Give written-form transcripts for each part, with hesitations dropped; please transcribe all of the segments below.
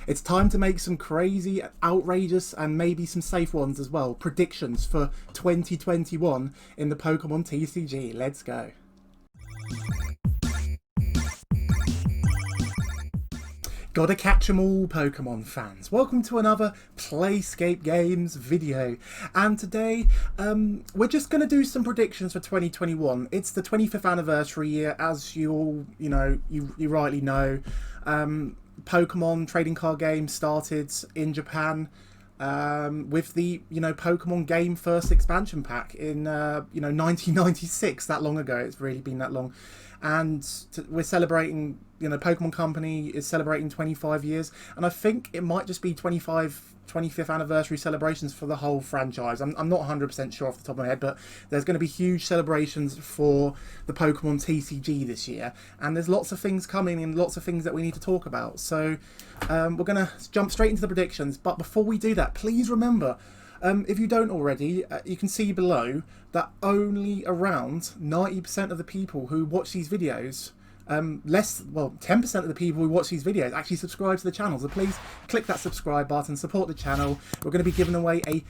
It's time to make some crazy, outrageous, and maybe some safe ones as well. Predictions for 2021 in the Pokemon TCG. Let's go. Gotta catch 'em all, Pokemon fans. Welcome to another PlaySkape Games video. And today, we're just gonna do some predictions for 2021. It's the 25th anniversary year, as you all, you rightly know. Pokemon trading card game started in Japan with the Pokemon Game First expansion pack in 1996. That long ago. It's really been that long. And we're celebrating, Pokemon Company is celebrating 25 years, and I think it might just be 25th anniversary celebrations for the whole franchise. I'm not 100% sure off the top of my head, but there's going to be huge celebrations for the Pokemon TCG this year, and there's lots of things coming and lots of things that we need to talk about. So we're going to jump straight into the predictions, but before we do that, please remember, if you don't already, you can see below that only around 90% of the people who watch these videos, 10% of the people who watch these videos actually subscribe to the channel. So please click that subscribe button, support the channel. We're going to be giving away a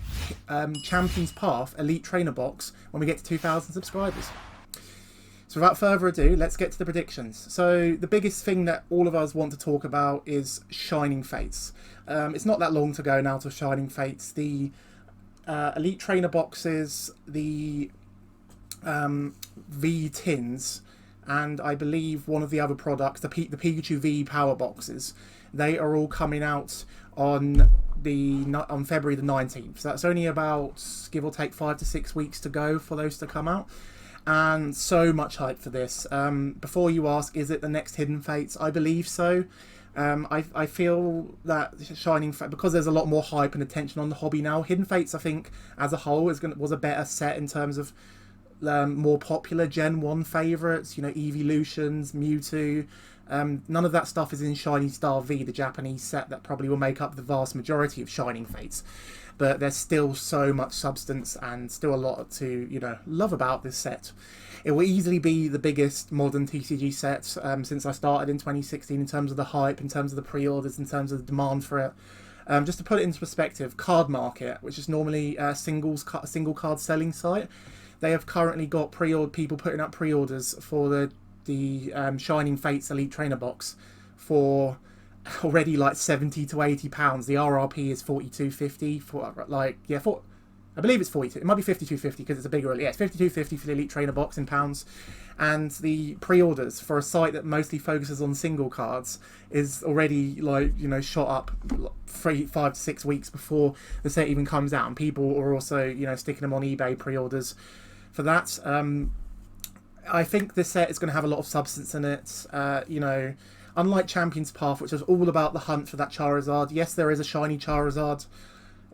Champions Path Elite Trainer box when we get to 2,000 subscribers. So without further ado, let's get to the predictions. So the biggest thing that all of us want to talk about is Shining Fates. It's not that long to go now to Shining Fates. The Elite Trainer boxes, the V tins, and I believe one of the other products, the Pikachu V power boxes, they are all coming out on February the 19th. So that's only about, give or take, 5 to 6 weeks to go for those to come out. And so much hype for this. Before you ask, is it the next Hidden Fates? I believe so. I feel that Shining Fates, because there's a lot more hype and attention on the hobby now, Hidden Fates, I think, as a whole, was a better set in terms of more popular Gen 1 favourites, Evolutions, Mewtwo. None of that stuff is in Shiny Star V, the Japanese set that probably will make up the vast majority of Shining Fates. But there's still so much substance and still a lot to, love about this set. It will easily be the biggest modern TCG set since I started in 2016 in terms of the hype, in terms of the pre-orders, in terms of the demand for it. Just to put it into perspective, Card Market, which is normally a single card selling site, they have currently got people putting up pre-orders for the Shining Fates Elite Trainer box for already like £70 to £80. The RRP is £42.50 for I believe it's 42. It might be £52.50 because it's a bigger. Yeah, it's £52.50 for the Elite Trainer box in pounds, and the pre-orders for a site that mostly focuses on single cards is already shot up 5 to 6 weeks before the set even comes out, and people are also sticking them on eBay pre-orders for that. I think this set is going to have a lot of substance in it. Unlike Champions Path, which is all about the hunt for that Charizard. Yes, there is a shiny Charizard.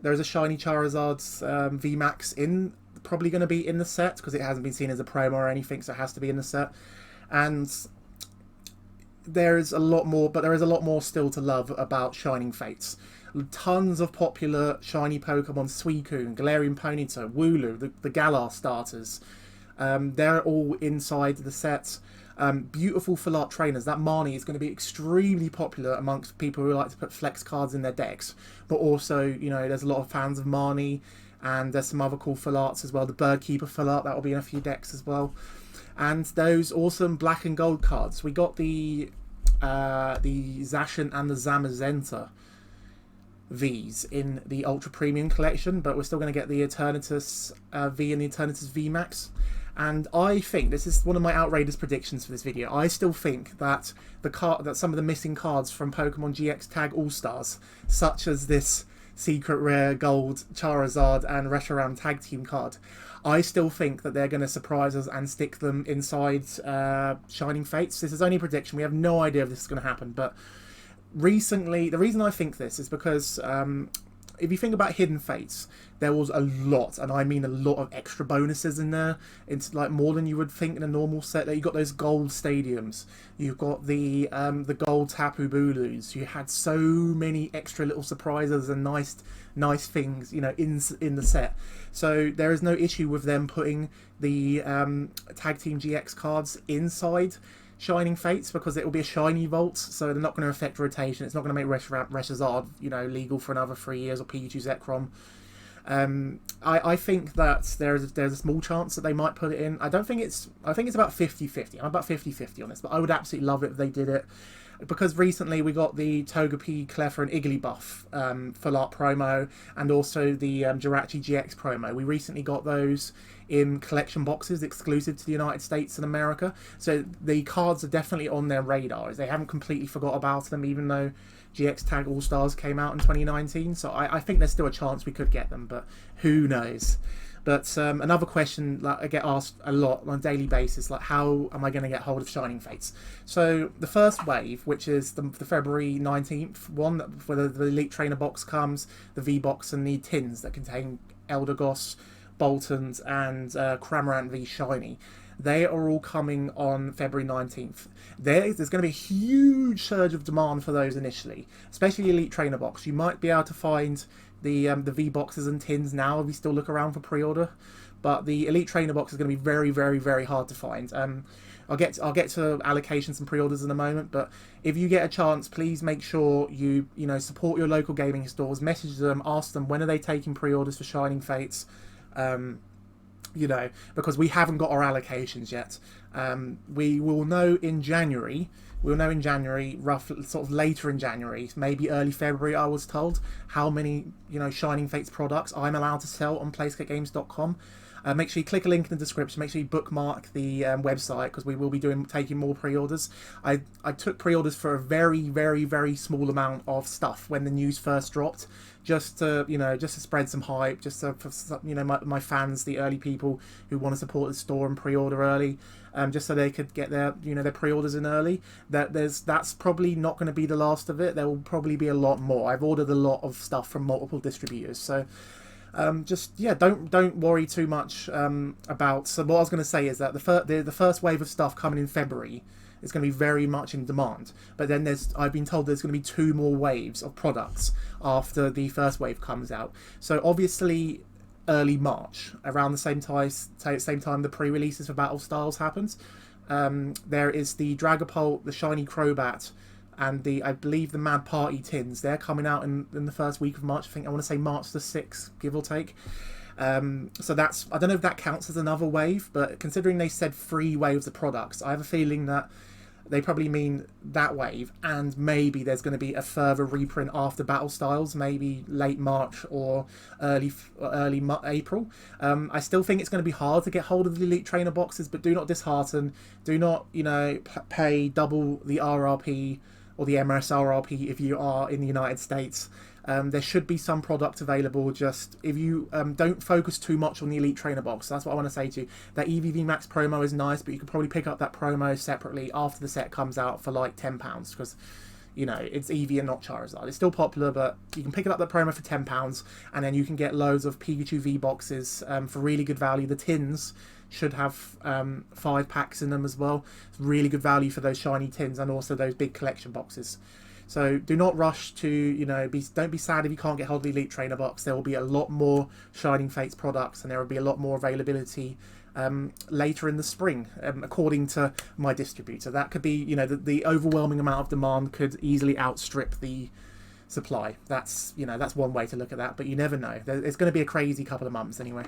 There is a shiny Charizard's VMAX probably going to be in the set because it hasn't been seen as a promo or anything, so it has to be in the set. And there is a lot more, but there is a lot more still to love about Shining Fates. Tons of popular shiny Pokemon: Suicune, Galarian Ponyta, Wooloo, the Galar starters. They're all inside the set. Beautiful full art trainers. That Marnie is going to be extremely popular amongst people who like to put flex cards in their decks, but also there's a lot of fans of Marnie, and there's some other cool full arts as well. The Birdkeeper full art, that will be in a few decks as well, and those awesome black and gold cards. We got the Zacian and the Zamazenta V's in the Ultra Premium collection, but we're still going to get the Eternatus V and the Eternatus VMAX. And I think this is one of my outrageous predictions for this video. I still think that some of the missing cards from Pokemon GX Tag All-Stars, such as this Secret Rare Gold Charizard and Reshiram Tag Team card, I still think that they're going to surprise us and stick them inside Shining Fates. This is only a prediction. We have no idea if this is going to happen. But recently, the reason I think this is because if you think about Hidden Fates, there was a lot, and I mean a lot of extra bonuses in there. It's like more than you would think in a normal set. You got those gold stadiums, you've got the gold Tapu Bulus. You had so many extra little surprises and nice things, in the set. So there is no issue with them putting the Tag Team GX cards inside Shining Fates because it will be a shiny vault, so they're not going to affect rotation. It's not going to make Charizard, legal for another 3 years, or Pikachu Zekrom. I think that there's a small chance that they might put it in. I think it's about 50-50. I'm about 50-50 on this, but I would absolutely love it if they did it. Because recently we got the Togepi, Clefairy and Igglybuff full art promo, and also the Jirachi GX promo. We recently got those in collection boxes exclusive to the United States and America. So the cards are definitely on their radars. They haven't completely forgot about them, even though GX Tag All-Stars came out in 2019. So I think there's still a chance we could get them, but who knows. But another question that I get asked a lot on a daily basis, like, how am I going to get hold of Shining Fates? So the first wave, which is the February 19th one, where the Elite Trainer box comes, the V-Box and the tins that contain Eldegoss, Boltons and Cramorant V Shiny. They are all coming on February 19th. There's going to be a huge surge of demand for those initially, especially the Elite Trainer box. You might be able to find the V-Boxes and tins now if you still look around for pre-order, but the Elite Trainer box is going to be very, very, very hard to find. I'll get to allocations and pre-orders in a moment, but if you get a chance, please make sure you support your local gaming stores, message them, ask them when are they taking pre-orders for Shining Fates, because we haven't got our allocations yet. We will know in January. We'll know in January, roughly, sort of later in January, maybe early February, I was told, how many, Shining Fates products I'm allowed to sell on PlaySkapeGames.com. Make sure you click a link in the description. Make sure you bookmark the website, because we will be taking more pre-orders. I took pre-orders for a very, very, very small amount of stuff when the news first dropped, just to spread some hype, just for my fans, the early people who want to support the store and pre-order early, just so they could get their their pre-orders in early. That's probably not going to be the last of it. There will probably be a lot more. I've ordered a lot of stuff from multiple distributors, so. Don't worry too much about. So what I was going to say is that the first wave of stuff coming in February is going to be very much in demand. But then I've been told there's going to be 2 more waves of products after the first wave comes out. So obviously early March, around the same time the pre-releases for Battle Styles happens. There is the Dragapult, the Shiny Crobat, and I believe the Mad Party tins. They're coming out in the first week of March. I want to say March the 6th, give or take. So that's, I don't know if that counts as another wave, but considering they said 3 waves of products, I have a feeling that they probably mean that wave, and maybe there's going to be a further reprint after Battle Styles, maybe late March or early April. I still think it's going to be hard to get hold of the Elite Trainer boxes, but do not dishearten. Do not, pay double the RRP or the MSRRP if you are in the United States. There should be some product available. Just if you don't focus too much on the Elite Trainer box. That's what I want to say to you. That EV VMAX promo is nice, but you could probably pick up that promo separately after the set comes out for like £10, because it's Eevee and not Charizard. It's still popular, but you can pick up that promo for £10, and then you can get loads of Pikachu V boxes for really good value. The tins should have 5 packs in them as well. It's really good value for those shiny tins and also those big collection boxes. So do not rush to, don't be sad if you can't get hold of the Elite Trainer box. There will be a lot more Shining Fates products, and there will be a lot more availability later in the spring, according to my distributor. That could be, the overwhelming amount of demand could easily outstrip the supply. That's one way to look at that, but you never know. It's going to be a crazy couple of months anyway.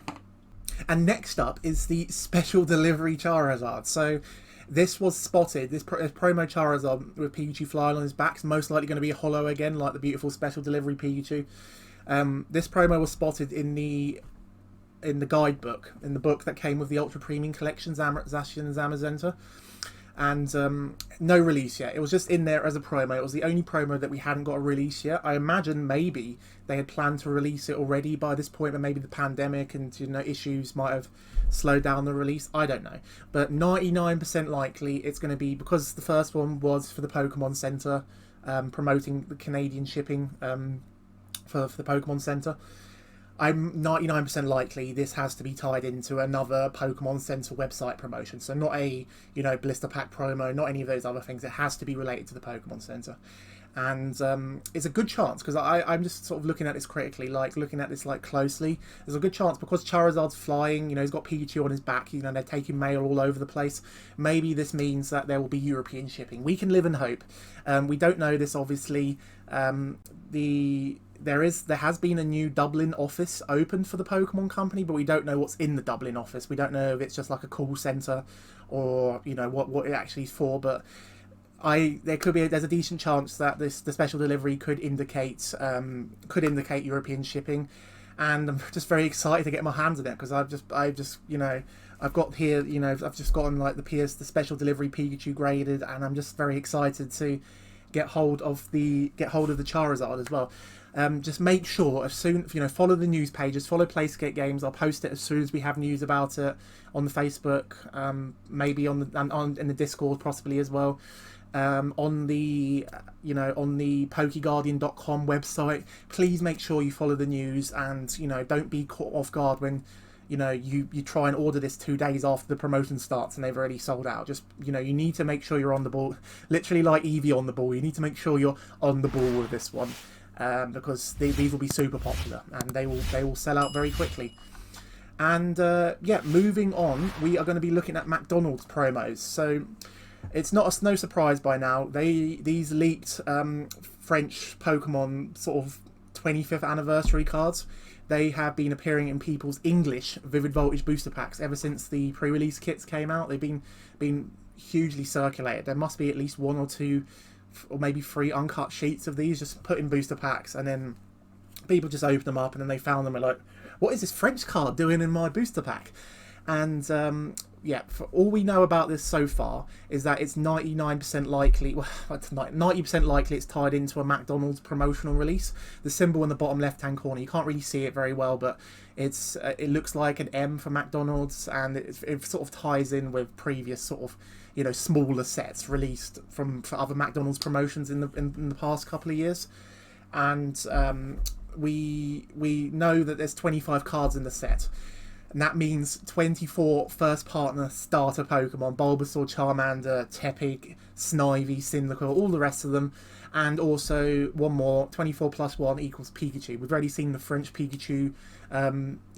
And next up is the Special Delivery Charizard. So this was spotted, this promo Charizard with Pikachu flying on his back is most likely going to be a holo again, like the beautiful Special Delivery Pikachu. This promo was spotted in the guidebook, in the book that came with the Ultra Premium Collection, Zacian and Zamazenta. And no release yet. It was just in there as a promo. It was the only promo that we hadn't got a release yet. I imagine maybe they had planned to release it already by this point, but maybe the pandemic and issues might have slowed down the release. I don't know. But 99% likely it's going to be, because the first one was for the Pokemon Center, promoting the Canadian shipping for the Pokemon Center. I'm 99% likely this has to be tied into another Pokemon Center website promotion. So not a, blister pack promo, not any of those other things. It has to be related to the Pokemon Center. And it's a good chance, because I'm just sort of looking at this critically, like looking at this like closely. There's a good chance, because Charizard's flying, you know, he's got Pikachu on his back, you know, they're taking mail all over the place. Maybe this means that there will be European shipping. We can live in hope. We don't know this, obviously. There has been a new Dublin office opened for the Pokemon Company, but we don't know what's in the Dublin office. We don't know if it's just like a call centre, or you know what it actually is for. But there's a decent chance that the special delivery could indicate European shipping, and I'm just very excited to get my hands on it, because I've just you know, I've got here, you know, I've just gotten like the special delivery Pikachu graded, and I'm just very excited to get hold of the Charizard as well. Just make sure, as soon, you know, follow the news pages, follow PlaySkape Games. I'll post it as soon as we have news about it on the Facebook, maybe in the Discord possibly as well. On the PokeGuardian.com website. Please make sure you follow the news, and you know, don't be caught off guard when you know you try and order this 2 days after the promotion starts and they've already sold out. Just, you know, you need to make sure you're on the ball, literally like Eevee on the ball. You need to make sure you're on the ball with this one, because these will be super popular, and they will sell out very quickly. And yeah, moving on, we are going to be looking at McDonald's promos. So it's no surprise by now. These leaked French Pokemon sort of 25th anniversary cards. They have been appearing in people's English Vivid Voltage booster packs ever since the pre-release kits came out. They've been hugely circulated. There must be at least 1 or 2 or maybe 3 uncut sheets of these just put in booster packs, and then people just opened them up, and then they found them and like, what is this French card doing in my booster pack? And yeah, for all we know about this so far is that it's 99% likely, well, it's 90% likely it's tied into a McDonald's promotional release. The symbol in the bottom left-hand corner, you can't really see it very well, but it looks like an M for McDonald's, and it sort of ties in with previous sort of, you know, smaller sets released for other McDonald's promotions in the past couple of years. And we know that there's 25 cards in the set. And that means 24 first partner starter Pokemon: Bulbasaur, Charmander, Tepig, Snivy, Cyndaquil, all the rest of them. And also one more, 24 plus 1 equals Pikachu. We've already seen the French Pikachu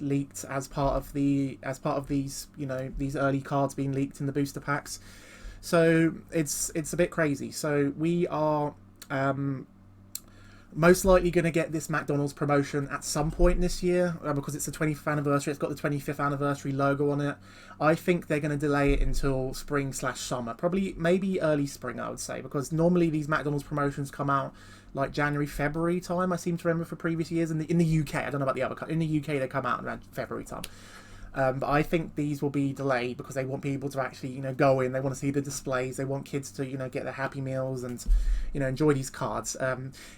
leaked as part of these, you know, these early cards being leaked in the booster packs. So it's a bit crazy. So we are most likely going to get this McDonald's promotion at some point this year, because it's the 25th anniversary. It's got the 25th anniversary logo on it. I think they're going to delay it until spring/summer, probably maybe early spring, I would say, because normally these McDonald's promotions come out like January, February time. I seem to remember for previous years in the UK. I don't know about the other. In the UK, they come out around February time. But I think these will be delayed because they want people to actually, you know, go in. They want to see the displays. They want kids to, you know, get their Happy Meals and, you know, enjoy these cards.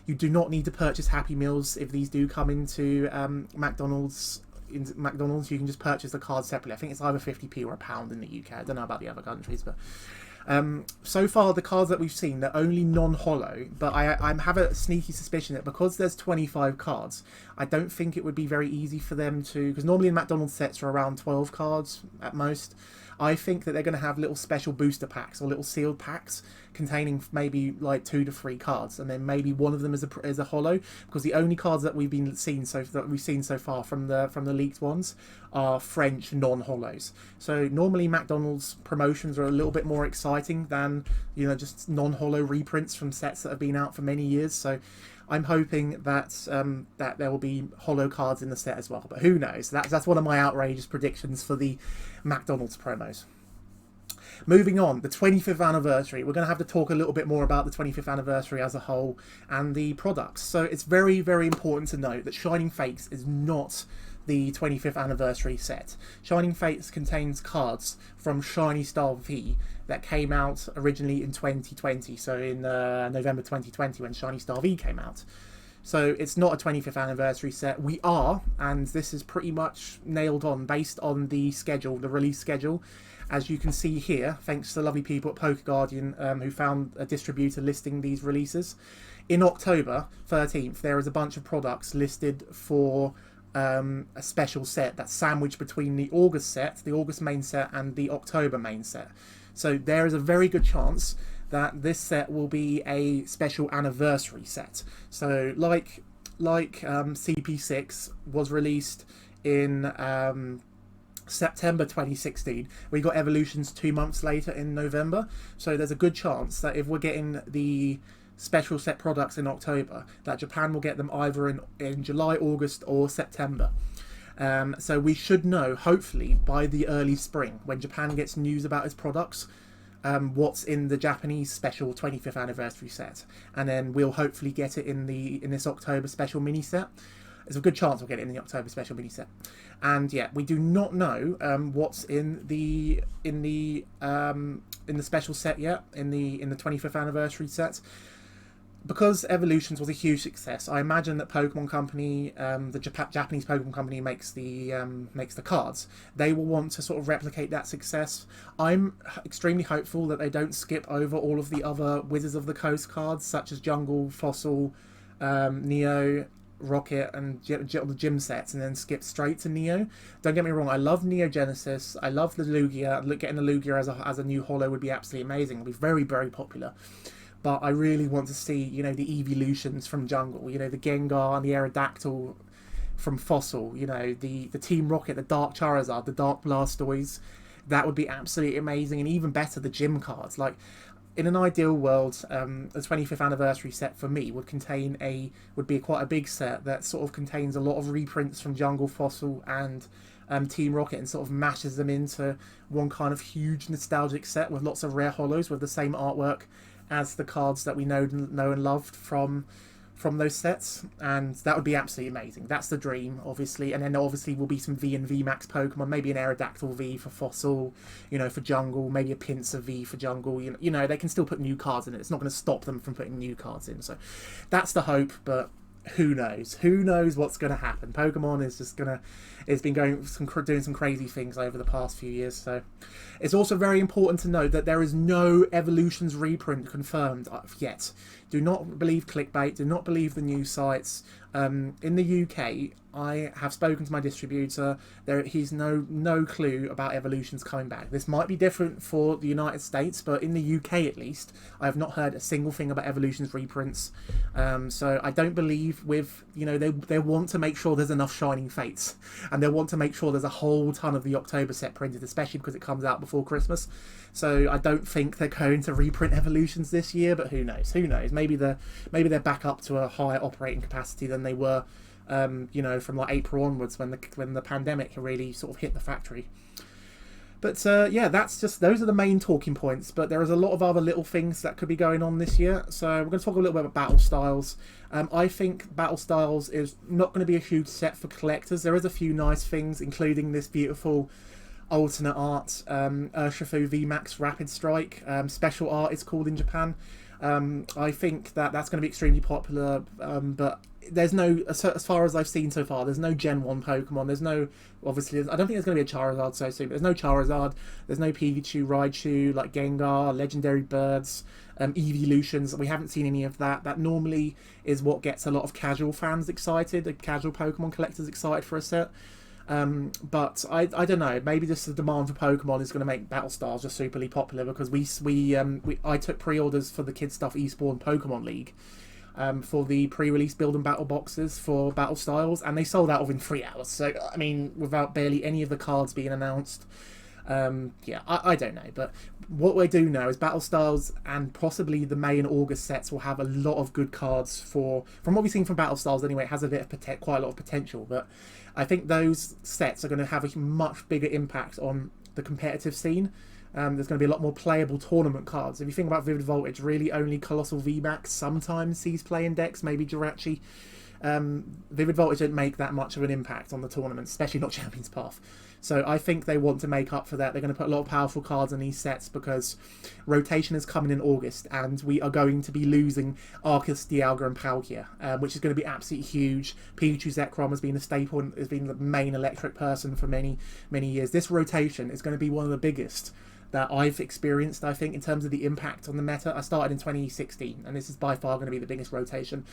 You do not need to purchase Happy Meals if these do come into McDonald's. In McDonald's, you can just purchase the cards separately. I think it's either 50p or £1 in the UK. I don't know about the other countries, but so far the cards that we've seen, they're only non-holo, but I have a sneaky suspicion that because there's 25 cards, I don't think it would be very easy for them to, because normally in McDonald's sets are around 12 cards at most. I think that they're going to have little special booster packs or little sealed packs containing maybe like 2 to 3 cards, and then maybe one of them is a holo, because the only cards that we've seen so far from the leaked ones are French non-holos. So normally McDonald's promotions are a little bit more exciting than, you know, just non-holo reprints from sets that have been out for many years. So I'm hoping that that there will be holo cards in the set as well, but who knows? That's one of my outrageous predictions for the McDonald's promos. Moving on, the 25th anniversary. We're going to have to talk a little bit more about the 25th anniversary as a whole and the products. So it's very, very important to note that Shining Fates is not the 25th anniversary set. Shining Fates contains cards from Shiny Star V that came out originally in 2020, so in November 2020 when Shiny Star V came out. So it's not a 25th anniversary set. We are, and this is pretty much nailed on based on the schedule, the release schedule. As you can see here, thanks to the lovely people at PokeGuardian who found a distributor listing these releases. In October 13th, there is a bunch of products listed for a special set that's sandwiched between the August set, the August main set, and the October main set. So there is a very good chance that this set will be a special anniversary set. So like CP6 was released in September 2016, we got Evolutions 2 months later in November. So there's a good chance that if we're getting the special set products in October, that Japan will get them either in July, August, or September. So we should know, hopefully, by the early spring, when Japan gets news about its products, what's in the Japanese special 25th anniversary set, and then we'll hopefully get it in this October special mini set. There's a good chance we'll get it in the October special mini set. And yeah, we do not know what's in the special set yet, in the 25th anniversary set. Because Evolutions was a huge success, I imagine that Pokemon Company, the Japanese Pokemon Company makes the cards. They will want to sort of replicate that success. I'm extremely hopeful that they don't skip over all of the other Wizards of the Coast cards, such as Jungle, Fossil, Neo, Rocket, and the gym sets, and then skip straight to Neo. Don't get me wrong, I love Neo Genesis. I love the Lugia. Getting the Lugia as a new holo would be absolutely amazing. It'll be very, very popular. But I really want to see, the evolutions from Jungle, the Gengar and the Aerodactyl from Fossil, the Team Rocket, the Dark Charizard, the Dark Blastoise. That would be absolutely amazing. And even better, the gym cards. Like, in an ideal world, the 25th anniversary set for me would be quite a big set that sort of contains a lot of reprints from Jungle, Fossil, and Team Rocket, and sort of mashes them into one kind of huge nostalgic set with lots of rare holos with the same artwork as the cards that we know and loved from those sets, and that would be absolutely amazing. That's the dream, obviously. And then obviously will be some V and VMAX Pokemon, maybe an Aerodactyl V for Fossil, for Jungle, maybe a Pinsir V for Jungle. They can still put new cards in it. It's not going to stop them from putting new cards in. So that's the hope, but who knows? Who knows what's going to happen? Pokemon is just it's been doing some crazy things over the past few years. So it's also very important to note that there is no Evolutions reprint confirmed yet. Do not believe clickbait. Do not believe the news sites. In the UK, I have spoken to my distributor. He's no clue about Evolutions coming back. This might be different for the United States, but in the UK at least, I have not heard a single thing about Evolutions reprints. So I don't believe they want to make sure there's enough Shining Fates, and they want to make sure there's a whole ton of the October set printed, especially because it comes out before Christmas. So I don't think they're going to reprint Evolutions this year, but who knows? Who knows? Maybe they're back up to a higher operating capacity than they were, from like April onwards when the pandemic really sort of hit the factory. But those are the main talking points. But there is a lot of other little things that could be going on this year. So we're going to talk a little bit about Battle Styles. I think Battle Styles is not going to be a huge set for collectors. There is a few nice things, including this beautiful alternate art Urshifu VMAX Rapid Strike. Special art it's called in Japan. I think that's going to be extremely popular, but there's no, as far as I've seen so far, there's no Gen 1 Pokemon. There's no, obviously, I don't think there's going to be a Charizard so soon, but there's no Charizard, there's no Pikachu, Raichu, like Gengar, Legendary Birds, Evolutions. We haven't seen any of that. That normally is what gets a lot of casual fans excited, casual Pokemon collectors excited for a set. But I don't know, maybe just the demand for Pokemon is going to make Battle Styles just superly popular, because I took pre-orders for the Kid Stuff Esports Pokemon League for the pre-release build and battle boxes for Battle Styles, and they sold out within 3 hours. So I mean, without barely any of the cards being announced. I don't know, but what we do know is Battle Styles and possibly the May and August sets will have a lot of good cards from what we've seen from Battle Styles anyway. It has quite a lot of potential, but I think those sets are going to have a much bigger impact on the competitive scene. There's going to be a lot more playable tournament cards. If you think about Vivid Voltage, really only Colossal VMAX sometimes sees play in decks, maybe Jirachi. Vivid Voltage didn't make that much of an impact on the tournament, especially not Champions Path. So I think they want to make up for that. They're going to put a lot of powerful cards in these sets because rotation is coming in August, and we are going to be losing Arceus, Dialga, and Palkia, which is going to be absolutely huge. Pikachu Zekrom has been a staple and has been the main electric person for many, many years. This rotation is going to be one of the biggest that I've experienced, I think, in terms of the impact on the meta. I started in 2016, and this is by far going to be the biggest rotation.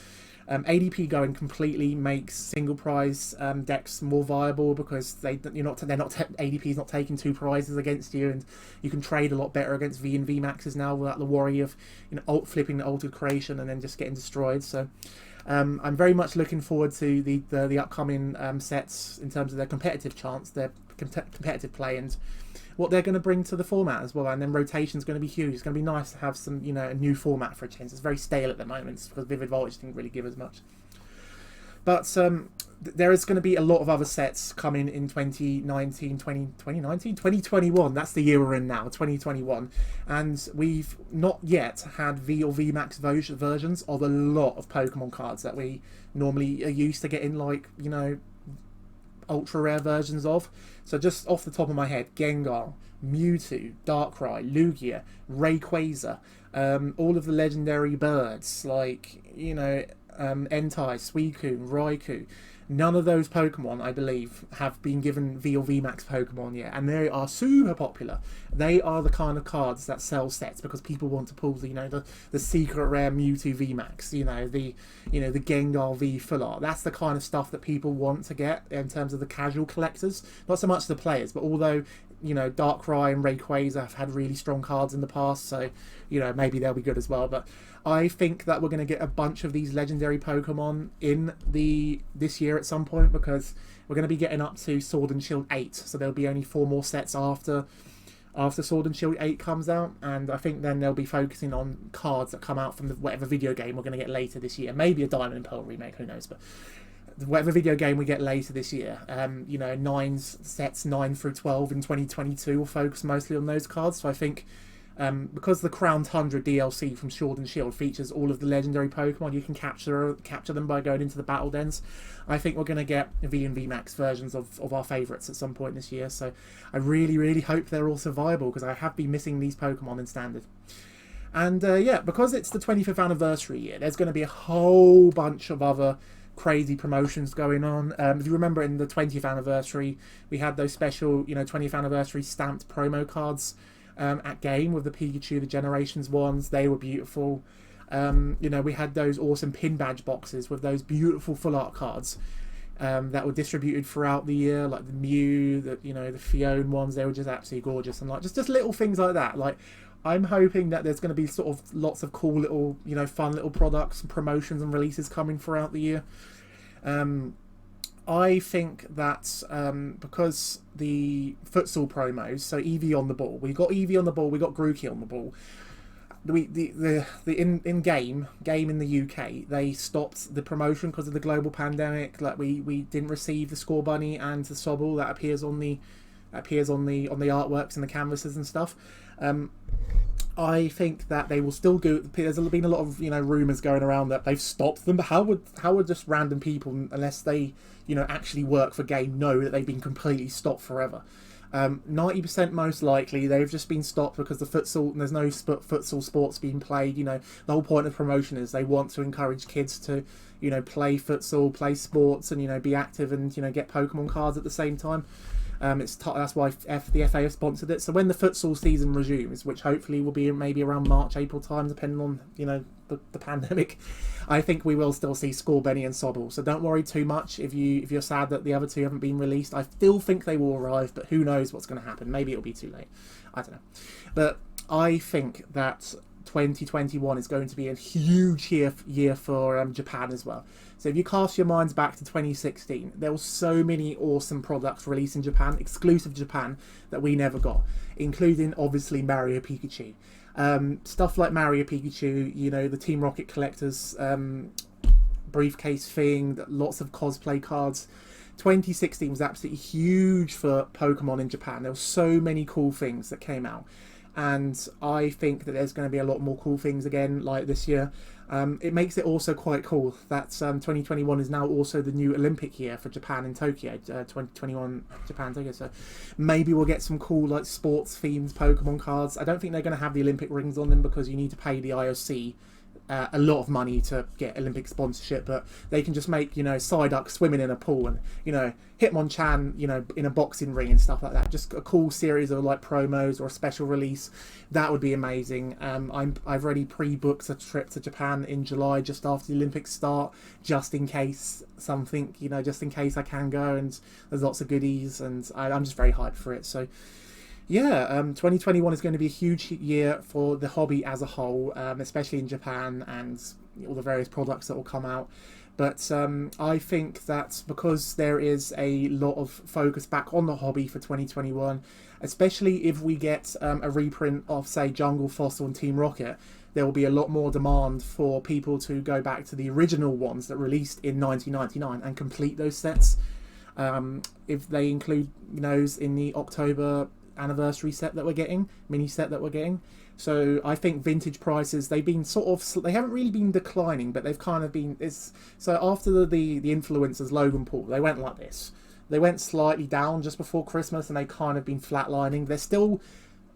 ADP going completely makes single prize decks more viable because ADP is not taking 2 prizes against you, and you can trade a lot better against V and VMAXs now without the worry of flipping the altered creation and then just getting destroyed. So I'm very much looking forward to the upcoming sets in terms of their competitive chance, their competitive play, and what they're going to bring to the format as well. And then rotation's going to be huge. It's going to be nice to have some, a new format for a change. It's very stale at the moment because Vivid Voltage didn't really give as much. But there is going to be a lot of other sets coming in 2021. That's the year we're in now, 2021. And we've not yet had V or VMAX versions of a lot of Pokemon cards that we normally are used to getting, like, ultra rare versions of. So just off the top of my head, Gengar, Mewtwo, Darkrai, Lugia, Rayquaza, all of the legendary birds like Entei, Suicune, Raikou. None of those Pokemon, I believe, have been given V or VMAX Pokemon yet, and they are super popular. They are the kind of cards that sell sets because people want to pull the secret rare Mewtwo VMAX, the Gengar V Full Art. That's the kind of stuff that people want to get in terms of the casual collectors, not so much the players. But although Darkrai and Rayquaza have had really strong cards in the past, so maybe they'll be good as well. But I think that we're going to get a bunch of these legendary Pokemon in this year at some point, because we're going to be getting up to Sword and Shield 8, so there'll be only 4 more sets after Sword and Shield 8 comes out, and I think then they'll be focusing on cards that come out from whatever video game we're going to get later this year. Maybe a Diamond and Pearl remake, who knows, but whatever video game we get later this year, 9 sets 9 through 12 in 2022 will focus mostly on those cards. So I think because the Crown Tundra DLC from Sword and Shield features all of the legendary Pokemon, you can capture them by going into the battle dens. I think we're going to get V and VMAX versions of our favourites at some point this year. So I really, really hope they're also viable, because I have been missing these Pokemon in Standard. And because it's the 25th anniversary year, there's going to be a whole bunch of other crazy promotions going on. If you remember, in the 20th anniversary, we had those special 20th anniversary stamped promo cards at game with the Pikachu, the Generations ones. They were beautiful. We had those awesome pin badge boxes with those beautiful full art cards that were distributed throughout the year, like the Mew, the Fione ones. They were just absolutely gorgeous, and like just little things like that. Like, I'm hoping that there's going to be sort of lots of cool little, fun little products and promotions and releases coming throughout the year. I think that because the futsal promos, so Eevee on the ball, we got Eevee on the ball, we got Grookey on the ball. The in game in the UK, they stopped the promotion because of the global pandemic. Like, we didn't receive the Score Bunny and the Sobble that appears on the artworks and the canvases and stuff. I think that they will still go. There's been a lot of rumours going around that they've stopped them. But how would just random people, unless they actually work for game, know that they've been completely stopped forever? 90% most likely they've just been stopped because the futsal, and there's no futsal sports being played. The whole point of promotion is they want to encourage kids to play futsal, play sports, and be active, and get Pokemon cards at the same time. That's why the FA have sponsored it. So when the futsal season resumes, which hopefully will be maybe around March, April time, depending on the pandemic, I think we will still see Scorbunny and Sobble. So don't worry too much if you're sad that the other two haven't been released. I still think they will arrive, but who knows what's going to happen? Maybe it'll be too late. I don't know. But I think that 2021 is going to be a huge year for Japan as well. So if you cast your minds back to 2016, there were so many awesome products released in Japan, exclusive to Japan, that we never got, including obviously Mario Pikachu. Stuff like Mario Pikachu, the Team Rocket collectors briefcase thing, lots of cosplay cards. 2016 was absolutely huge for Pokemon in Japan. There were so many cool things that came out. And I think that there's going to be a lot more cool things again like this year. It makes it also quite cool that 2021 is now also the new Olympic year for Japan in Tokyo, 2021 Japan Tokyo. So maybe we'll get some cool like sports themed Pokemon cards. I don't think they're going to have the Olympic rings on them because you need to pay the IOC a lot of money to get Olympic sponsorship, but they can just make, you know, Psyduck swimming in a pool and, you know, Hitmonchan, you know, in a boxing ring and stuff like that. Just a cool series of like promos or a special release. That would be amazing. I've already pre-booked a trip to Japan in July just after the Olympics start, just in case something, you know, just in case I can go, and there's lots of goodies, and I'm just very hyped for it. So yeah, 2021 is going to be a huge year for the hobby as a whole, especially in Japan and all the various products that will come out. But I think that because there is a lot of focus back on the hobby for 2021, especially if we get a reprint of, say, Jungle, Fossil and Team Rocket, there will be a lot more demand for people to go back to the original ones that released in 1999 and complete those sets. If they include those in the October anniversary set that we're getting, mini set that we're getting. So I think vintage prices, they've been they haven't really been declining, but they've kind of been, so after the influencers Logan Paul, they went like this. They went slightly down just before Christmas, and they kind of been flatlining. They're still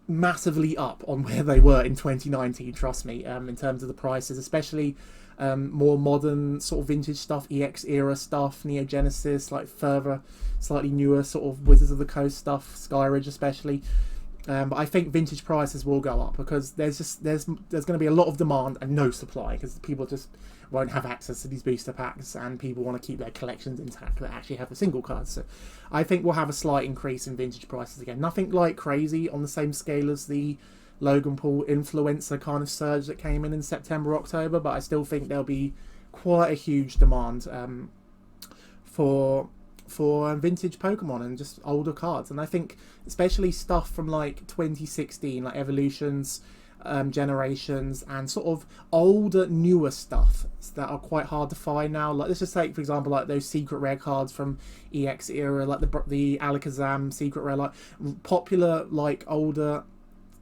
massively up on where they were in 2019, trust me, in terms of the prices, especially more modern sort of vintage stuff, EX era stuff, Neo Genesis, like further, slightly newer sort of Wizards of the Coast stuff, Skyridge especially. But I think vintage prices will go up because there's going to be a lot of demand and no supply, because people just won't have access to these booster packs, and people want to keep their collections intact that actually have the single cards. So I think we'll have a slight increase in vintage prices again. Nothing like crazy on the same scale as the Logan Paul influencer kind of surge that came in September, October, but I still think there'll be quite a huge demand for vintage Pokemon and just older cards. And I think especially stuff from like 2016, like Evolutions, Generations, and sort of older, newer stuff that are quite hard to find now. Like, let's just take, for example, like those secret rare cards from EX era, like the Alakazam secret rare, like popular, like older,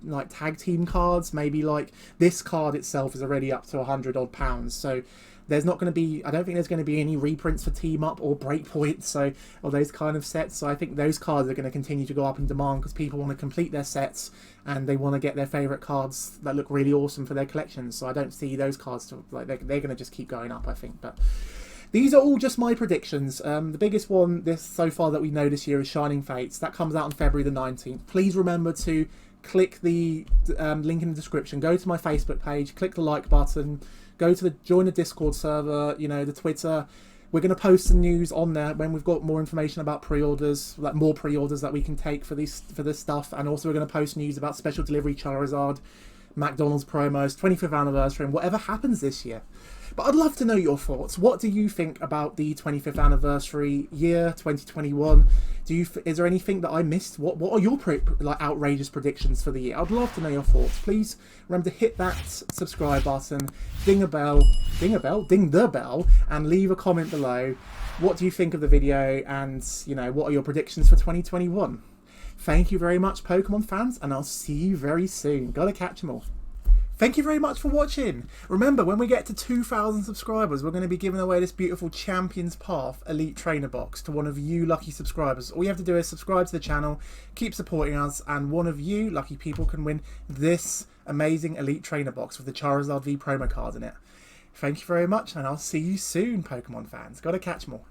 like tag team cards. Maybe like this card itself is already up to £100 odd, so there's not going to be, I don't think there's going to be any reprints for Team Up or Breakpoint, so, or those kind of sets. So I think those cards are going to continue to go up in demand because people want to complete their sets and they want to get their favourite cards that look really awesome for their collections. So I don't see those cards like they're going to just keep going up, I think. But these are all just my predictions. The biggest one so far that we know this year is Shining Fates. That comes out on February the 19th. Please remember to click the link in the description, go to my Facebook page, click the like button, go to join the Discord server, the Twitter. We're going to post some news on there when we've got more information about pre-orders, like more pre-orders that we can take for this stuff, and also we're going to post news about special Delivery Charizard, McDonalds Promos, 25th anniversary, and whatever happens this year. But I'd love to know your thoughts. What do you think about the 25th anniversary year, 2021? Is there anything that I missed? What are your outrageous predictions for the year? I'd love to know your thoughts. Please remember to hit that subscribe button, ding the bell, and leave a comment below. What do you think of the video? And what are your predictions for 2021? Thank you very much, Pokemon fans, and I'll see you very soon. Gotta catch them all. Thank you very much for watching. Remember, when we get to 2,000 subscribers, we're going to be giving away this beautiful Champions Path Elite Trainer Box to one of you lucky subscribers. All you have to do is subscribe to the channel, keep supporting us, and one of you lucky people can win this amazing Elite Trainer Box with the Charizard V promo card in it. Thank you very much, and I'll see you soon, Pokemon fans. Gotta catch more.